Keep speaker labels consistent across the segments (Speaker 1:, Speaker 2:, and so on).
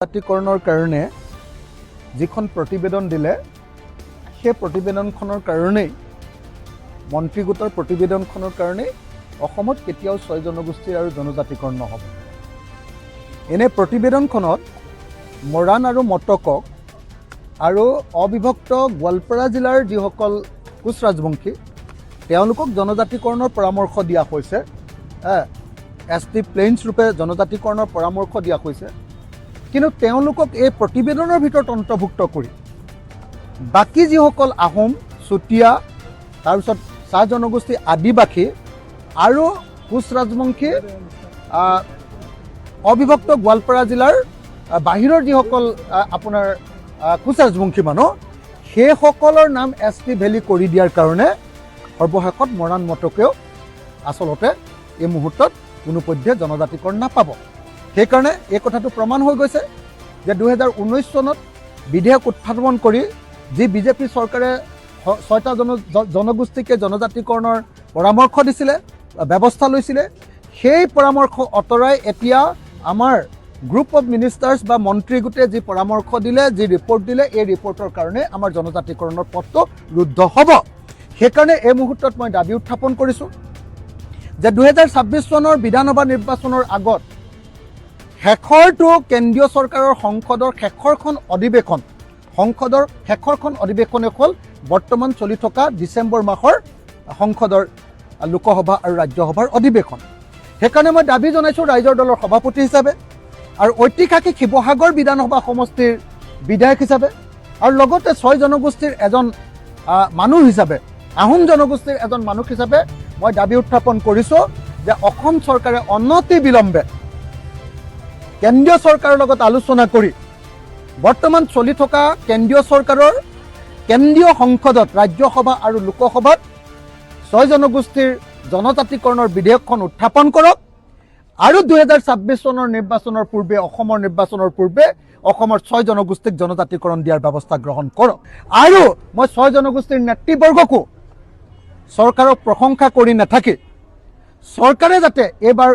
Speaker 1: জাতিকৰণৰ কাৰণে যিখন প্ৰতিবেদন দিলে সেই প্ৰতিবেদনখনৰ কাৰণেই মন্ত্ৰীগোটৰ প্ৰতিবেদনখনৰ কাৰণেই অসমত কেতিয়াও ৬ জনগোষ্ঠীৰ আৰু জনজাতিকৰণ নহ'ব। এনে প্ৰতিবেদনখনত মৰাণ আৰু মটকক আৰু অবিভক্ত গোৱালপাৰা জিলাৰ যিসকল কোচ ৰাজবংশী তেওঁলোকক জনজাতিকৰণৰ পৰামৰ্শ দিয়া হৈছে। ST প্লেইনছ ৰূপে জনজাতিকৰণৰ পৰামৰ্শ দিয়া হৈছে, কিন্তু তেওঁলোকক এই প্ৰতিবেদনৰ ভিতৰত অন্তৰ্ভুক্ত কৰি বাকী যিসকল আহোম, চুতীয়া, তাৰপিছত চাহ জনগোষ্ঠী, আদিবাসী আৰু কোচ ৰাজবংশী অবিভক্ত গোৱালপাৰা জিলাৰ বাহিৰৰ যিসকল আপোনাৰ কোচ ৰাজবংশী মানুহ, সেইসকলৰ নাম ST ভেলী কৰি দিয়াৰ কাৰণে সৰ্বশেষত মৰাণ মটকেও আচলতে এই মুহূৰ্তত কোনোপধ্যে জনজাতিকৰণ নাপাব। সেইকাৰণে এই কথাটো প্ৰমাণ হৈ গৈছে যে 2019 চনত বিধেয়ক উত্থাপন কৰি যি বিজেপি চৰকাৰে ৬টা জনগোষ্ঠীকে জনজাতিকৰণৰ পৰামৰ্শ দিছিলে, ব্যৱস্থা লৈছিলে, সেই পৰামৰ্শ আঁতৰাই এতিয়া আমাৰ গ্ৰুপ অফ মিনিষ্টাৰ্ছ বা মন্ত্ৰীগোটে যি পৰামৰ্শ দিলে, যি ৰিপৰ্ট দিলে, এই ৰিপৰ্টৰ কাৰণে আমাৰ জনজাতিকৰণৰ পথটো ৰুদ্ধ হ'ব। সেইকাৰণে এই মুহূৰ্তত মই দাবী উত্থাপন কৰিছোঁ যে 2026 চনৰ বিধানসভা নিৰ্বাচনৰ আগত শেষৰটো কেন্দ্ৰীয় চৰকাৰৰ সংসদৰ শেষৰখন অধিৱেশনে হ'ল বৰ্তমান চলি থকা ডিচেম্বৰ মাহৰ সংসদৰ লোকসভা আৰু ৰাজ্যসভাৰ অধিৱেশন। সেইকাৰণে মই দাবী জনাইছোঁ ৰাইজৰ দলৰ সভাপতি হিচাপে আৰু ঐতিহাসিক শিৱসাগৰ বিধানসভা সমষ্টিৰ বিধায়ক হিচাপে আৰু লগতে ৬ জনগোষ্ঠীৰ এজন মানুহ হিচাপে, আহোম জনগোষ্ঠীৰ এজন মানুহ হিচাপে মই দাবী উত্থাপন কৰিছোঁ যে অসম চৰকাৰে অনতি বিলম্বে কেন্দ্ৰীয় চৰকাৰৰ লগত আলোচনা কৰি বৰ্তমান চলি থকা কেন্দ্ৰীয় চৰকাৰৰ কেন্দ্ৰীয় সংসদত, ৰাজ্যসভা আৰু লোকসভাত ৬ জনগোষ্ঠীৰ জনজাতিকৰণৰ বিধেয়কখন উত্থাপন কৰক আৰু 2026 চনৰ নিৰ্বাচনৰ পূৰ্বে, অসমৰ নিৰ্বাচনৰ পূৰ্বে অসমৰ ৬ জনগোষ্ঠীক জনজাতিকৰণ দিয়াৰ ব্যৱস্থা গ্ৰহণ কৰক। আৰু মই ৬ জনগোষ্ঠীৰ নেতৃবৰ্গকো চৰকাৰক প্ৰশংসা কৰি নাথাকি চৰকাৰে যাতে এইবাৰ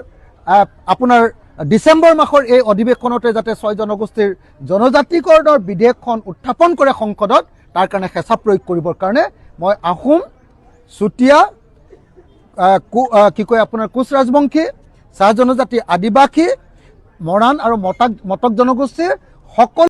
Speaker 1: আপোনাৰ ডিচেম্বৰ মাহৰ এই অধিৱেশনতে যাতে ৬ জনগোষ্ঠীৰ জনজাতিকৰণৰ বিধেয়কখন উত্থাপন কৰে সংসদত, তাৰ কাৰণে হেঁচা প্ৰয়োগ কৰিবৰ কাৰণে মই আহোম, চুতীয়া, আপোনাৰ কোচ ৰাজবংশী, চাহ জনজাতি, আদিবাসী, মৰাণ আৰু মটক জনগোষ্ঠীৰ সকলো